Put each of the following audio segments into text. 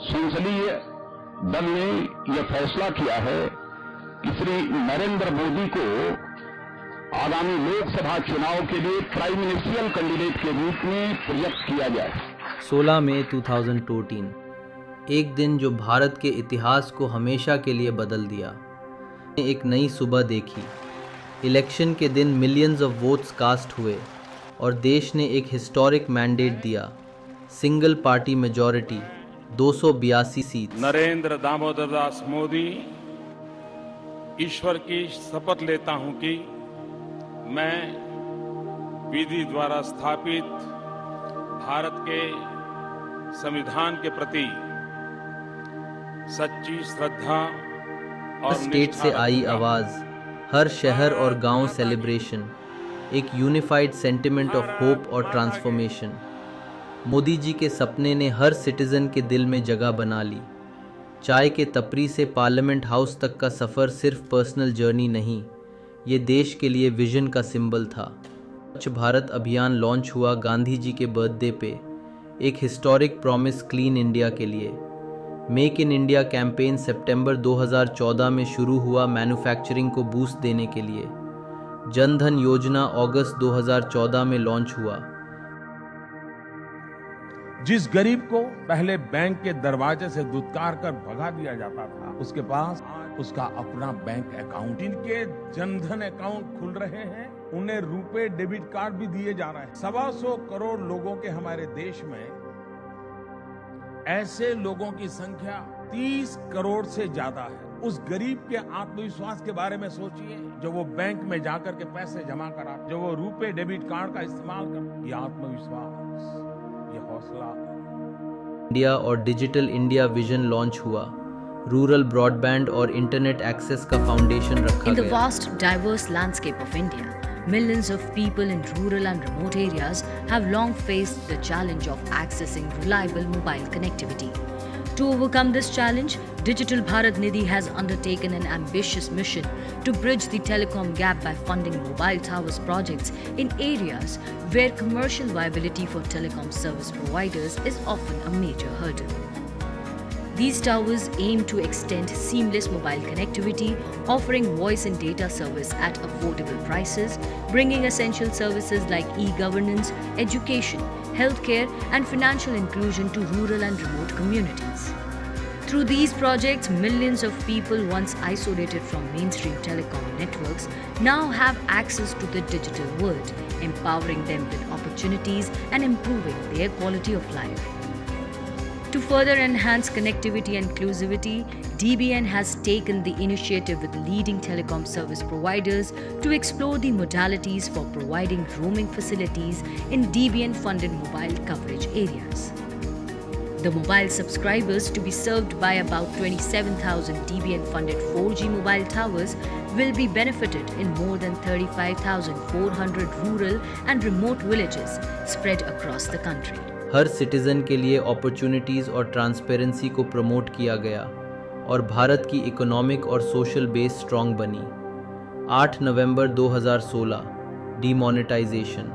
संसदीय दल ने यह फैसला किया है कि श्री नरेंद्र मोदी को आगामी लोकसभा चुनाव के लिए प्राइम मिनिस्ट्रियल कैंडिडेट के रूप में प्रोजेक्ट किया जाए। 16 मई 2014, एक दिन जो भारत के इतिहास को हमेशा के लिए बदल दिया। एक नई सुबह देखी। इलेक्शन के दिन मिलियंस ऑफ वोट्स कास्ट हुए और देश ने एक हिस्टोरिक मैंडेट दिया, single party majority, 282 seat. Narendra Damodar Das Modi, ईश्वर की शपथ लेता हूं कि मैं विधि द्वारा स्थापित भारत के संविधान के प्रति सच्ची श्रद्धा और स्टेट से आई आवाज, हर शहर और गांव सेलिब्रेशन, एक यूनिफाइड सेंटिमेंट ऑफ होप और ट्रांसफॉर्मेशन। मोदी जी के सपने ने हर सिटीजन के दिल में जगह बना ली। चाय के टपरी से पार्लियामेंट हाउस तक का सफ़र सिर्फ पर्सनल जर्नी नहीं, ये देश के लिए विजन का सिंबल था। स्वच्छ भारत अभियान लॉन्च हुआ गांधी जी के बर्थडे पे, एक हिस्टोरिक प्रॉमिस क्लीन इंडिया के लिए। मेक इन इंडिया कैंपेन सितंबर 2014 में शुरू हुआ मैन्युफैक्चरिंग को बूस्ट देने के लिए। जन धन योजना अगस्त 2014 में लॉन्च हुआ। जिस गरीब को पहले बैंक के दरवाजे से दुत्कार कर भगा दिया जाता था, उसके पास उसका अपना बैंक अकाउंट, इनके जनधन अकाउंट खुल रहे हैं, उन्हें रुपए डेबिट कार्ड भी दिए जा रहे हैं। 125 करोड़ लोगों के हमारे देश में ऐसे लोगों की संख्या 30 करोड़ से ज्यादा है। उस गरीब के आत्मविश्वास के बारे में सोचिए, जो वो बैंक में जाकर के पैसे जमा करा, जो वो रुपए डेबिट कार्ड का इस्तेमाल कर, ये आत्मविश्वास, ये हौसला। इंडिया और डिजिटल इंडिया विजन लॉन्च हुआ। रूरल ब्रॉडबैंड और इंटरनेट एक्सेस का फाउंडेशन रखा गया। In the vast, diverse landscape of India, millions of people in rural and remote areas have long faced the challenge of accessing reliable mobile connectivity. To overcome this challenge, Digital Bharat Nidhi has undertaken an ambitious mission to bridge the telecom gap by funding mobile towers projects in areas where commercial viability for telecom service providers is often a major hurdle. These towers aim to extend seamless mobile connectivity, offering voice and data service at affordable prices, bringing essential services like e-governance, education, healthcare, and financial inclusion to rural and remote communities. Through these projects, millions of people once isolated from mainstream telecom networks now have access to the digital world, empowering them with opportunities and improving their quality of life. To further enhance connectivity and inclusivity, DBN has taken the initiative with leading telecom service providers to explore the modalities for providing roaming facilities in DBN-funded mobile coverage areas. The mobile subscribers to be served by about 27,000 DBN-funded 4G mobile towers will be benefited in more than 35,400 rural and remote villages spread across the country. Her citizen के लिए opportunities और transparency को promote किया गया और भारत की economic और social base strong बनी। 8 नवंबर 2016, डीमोनेटाइजेशन,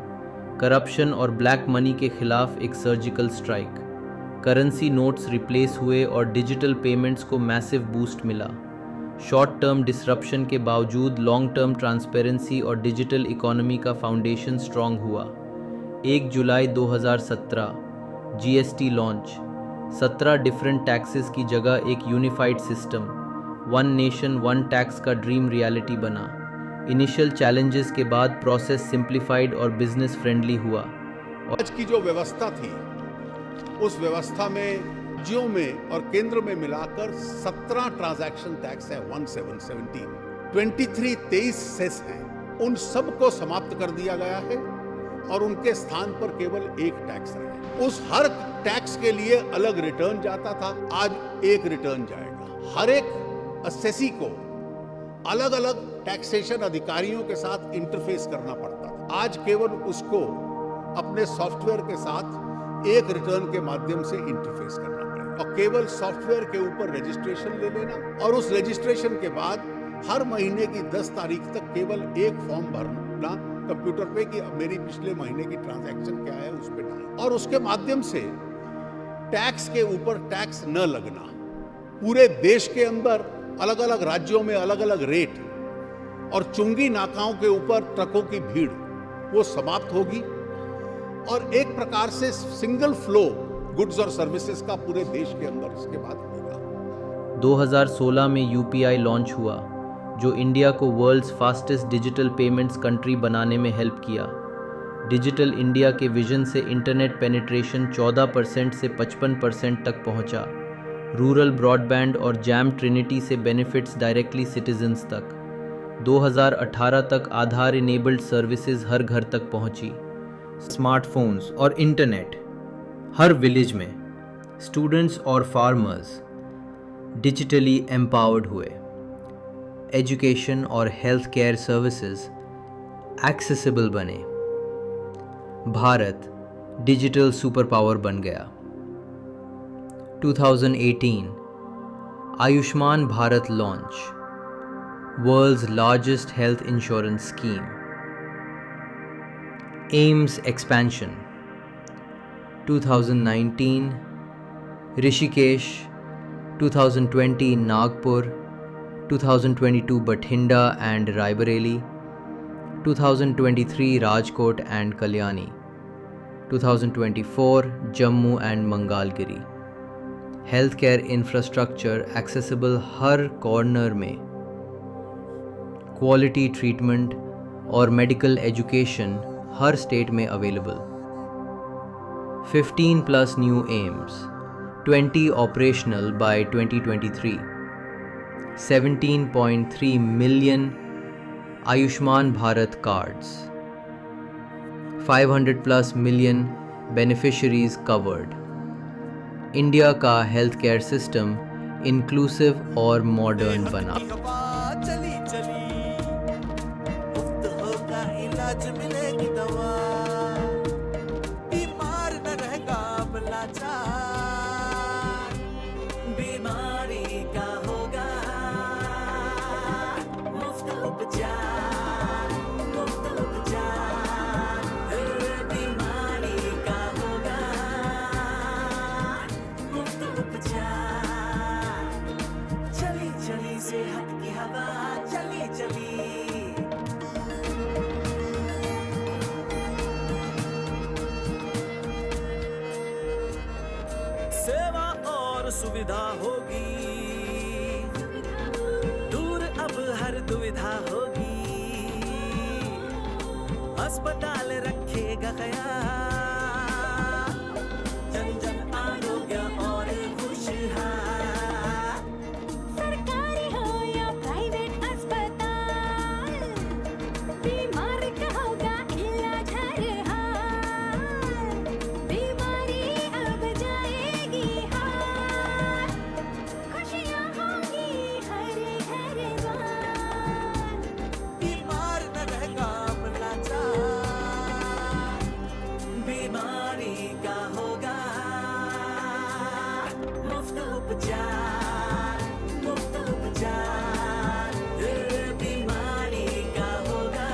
करप्शन और ब्लैक मनी के खिलाफ एक surgical strike. Currency notes replace हुए और डिजिटल पेमेंट्स को मैसिव बूस्ट मिला। शॉर्ट टर्म डिसरप्शन के बावजूद लॉन्ग टर्म ट्रांसपेरेंसी और डिजिटल इकोनॉमी का फाउंडेशन स्ट्रॉन्ग हुआ। 1 जुलाई 2017, जीएसटी लॉन्च। 17 डिफरेंट टैक्सेस की जगह एक unified system, one nation one tax का ड्रीम रियलिटी बना। इनिशियल चैलेंजेस के बाद प्रोसेस सिंप्लीफाइड और बिजनेस फ्रेंडली हुआ। आज की जो व्यवस्था थी, उस व्यवस्था में राज्यों में और केंद्र में मिलाकर 17 ट्रांजैक्शन टैक्स है, 23 सेस हैं। उन सब को समाप्त कर दिया गया है और उनके स्थान पर केवल एक टैक्स है। उस हर टैक्स के लिए अलग रिटर्न जाता था, आज एक रिटर्न जाएगा। हर एक असेसी को अलग अलग टैक्सेशन अधिकारियों के साथ इंटरफेस करना पड़ता था, आज केवल उसको अपने सॉफ्टवेयर के साथ एक रिटर्न के माध्यम से इंटरफेस करना पड़ेगा और केवल सॉफ्टवेयर के ऊपर रजिस्ट्रेशन ले लेना और उस रजिस्ट्रेशन के बाद हर महीने की 10 तारीख तक केवल एक फॉर्म भरना कंप्यूटर पे कि अब मेरी पिछले महीने की ट्रांजैक्शन क्या है उस पे डालें और उसके माध्यम से टैक्स के ऊपर टैक्स न लगना, पूरे देश के अंदर अलग अलग राज्यों में अलग अलग रेट और चुंगी नाकाओं के ऊपर ट्रकों की भीड़ वो समाप्त होगी और एक प्रकार से सिंगल फ्लो गुड्स और सर्विसेज का पूरे देश के अंदर इसके बाद होगा। 2016 में यूपीआई लॉन्च हुआ जो इंडिया को world's fastest digital payments country बनाने में हेल्प किया। डिजिटल इंडिया के विजन से इंटरनेट पेनिट्रेशन 14% से 55% तक पहुंचा। रूरल ब्रॉडबैंड और जैम ट्रिनिटी से बेनिफिट्स डायरेक्टली सिटीजन्स तक। 2018 तक आधार इनेबल्ड सर्विसेज हर घर तक पहुंची। स्मार्टफोन्स और इंटरनेट हर विलेज में। स्टूडेंट्स और फार्मर्स डिजिटली एम्पावर्ड हुए। एजुकेशन और हेल्थ केयर सर्विसेज एक्सेसिबल बने। भारत डिजिटल सुपर पावर बन गया। 2018 Ayushman Bharat launch, world's largest health insurance scheme. AIIMS expansion 2019 Rishikesh, 2020 Nagpur, 2022 Bathinda and Raebareli, 2023 Rajkot and Kalyani, 2024 Jammu and Mangalgiri। Health care infrastructure accessible हर corner में। Quality treatment और medical education हर state में available. 15+ new AIIMS, 20 operational by 2023। 17.3 million Ayushman Bharat cards. 500+ million beneficiaries covered. India का health care system inclusive और modern बना। चली चली मुफ्त होगा इलाज, मिलेगी दवा, बीमार न रहेगा अब लाचार, बीमारी का होगा मुफ्त उपचार, मुफ्त उपचार, बीमारी का होगा मुफ्त उपचार। चली चली सेहत की हवा, चली चली सेवा और सुविधा होगी, दूर अब हर दुविधा होगी, अस्पताल रखेगा ख्याल, जन जन आरोग्य और खुशहाल। सरकारी हो या प्राइवेट अस्पताल, बीमार का होगा इलाज हर हाल, बीमारी अब जाएगी हार, खुशियाँ होंगी हर घर बार, बीमार न रहेगा अब लाचार, बीमारी का होगा मुफ्त उपचार, मुफ्त उपचार, बीमारी का होगा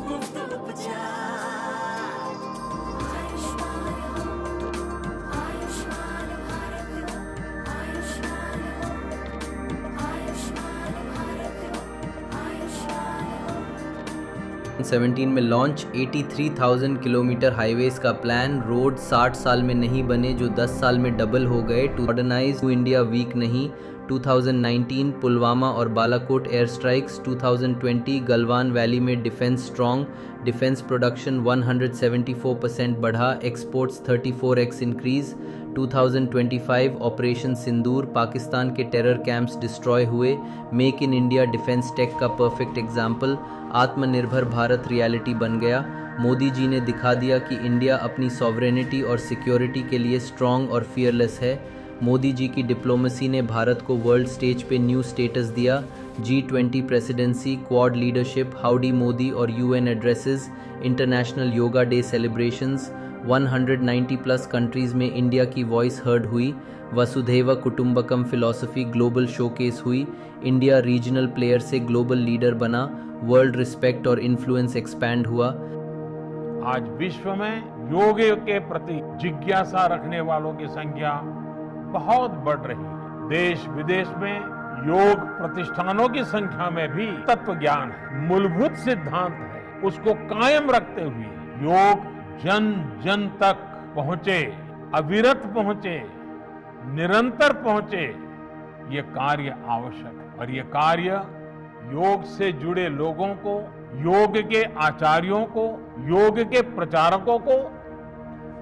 मुफ्त उपचार। आयुष्मान आयुष्मान भारत, आयुष्मान आयुष्मान भारत, आयुष्मान। 17 में लॉन्च 83,000 किलोमीटर हाईवेज का प्लान। रोड 60 साल में नहीं बने जो 10 साल में डबल हो गए। टू मॉडर्नाइज इंडिया वीक नहीं। 2019 पुलवामा और Balakot air strikes. 2020 Galwan valley में डिफेंस स्ट्रॉन्ग। डिफेंस प्रोडक्शन 174% बढ़ा। Exports 34x increase. 2025 operation Sindoor. Pakistan के टेरर कैंप्स डिस्ट्रॉय हुए। Make in India defence tech का perfect example. Aatmanirbhar Bharat reality बन गया। मोदी जी ने दिखा दिया कि इंडिया अपनी सॉवरेनिटी और सिक्योरिटी के लिए स्ट्रॉन्ग और फियरलेस है। मोदी जी की डिप्लोमेसी ने भारत को वर्ल्ड स्टेज पे न्यू स्टेटस दिया। G20 presidency, quad leadership, howdy Modi और UN addresses, international yoga day celebrations. 190+ countries में इंडिया की वॉइस हर्ड हुई। वसुधैव कुटुंबकम फिलॉसफी ग्लोबल शोकेस हुई। इंडिया रीजनल प्लेयर से ग्लोबल लीडर बना। वर्ल्ड रिस्पेक्ट और इन्फ्लुएंस एक्सपैंड हुआ। आज विश्व में योग के प्रति जिज्ञासा रखने वालों की संख्या बहुत बढ़ रही है। देश विदेश में योग प्रतिष्ठानों की संख्या में भी तत्व ज्ञान है, मूलभूत सिद्धांत है, उसको कायम रखते हुए योग जन जन तक पहुंचे, अविरत पहुंचे, निरंतर पहुंचे, ये कार्य आवश्यक है। और ये कार्य योग से जुड़े लोगों को, योग के आचार्यों को, योग के प्रचारकों को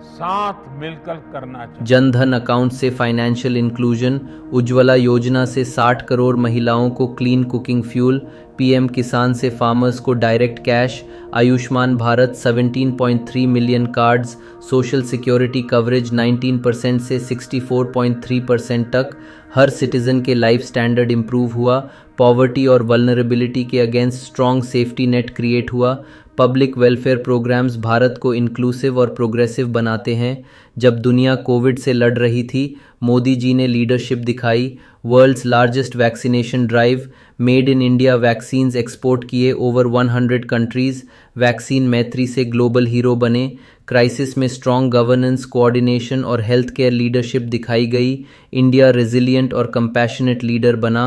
साथ मिलकर करना चाहिए। जन धन अकाउंट से फाइनेंशियल इंक्लूजन, उज्ज्वला योजना से 60 करोड़ महिलाओं को क्लीन कुकिंग फ्यूल, पीएम किसान से फार्मर्स को direct cash, Ayushman Bharat 17.3 million cards, social security coverage 19% से 64.3% तक, हर सिटीजन के लाइफ स्टैंडर्ड इंप्रूव हुआ, पॉवर्टी और वल्नरेबिलिटी के against strong safety net create हुआ, पब्लिक वेलफेयर प्रोग्राम्स भारत को इंक्लूसिव और प्रोग्रेसिव बनाते हैं। जब दुनिया कोविड से लड़ रही थी, मोदी जी ने लीडरशिप दिखाई, world's largest vaccination drive, made in India vaccines export किए ओवर 100 कंट्रीज़, वैक्सीन मैत्री से ग्लोबल हीरो बने, क्राइसिस में स्ट्रॉन्ग गवर्नेंस, कोऑर्डिनेशन और हेल्थ केयर लीडरशिप दिखाई गई, इंडिया रेजिलिएंट और कंपैशनेट लीडर बना।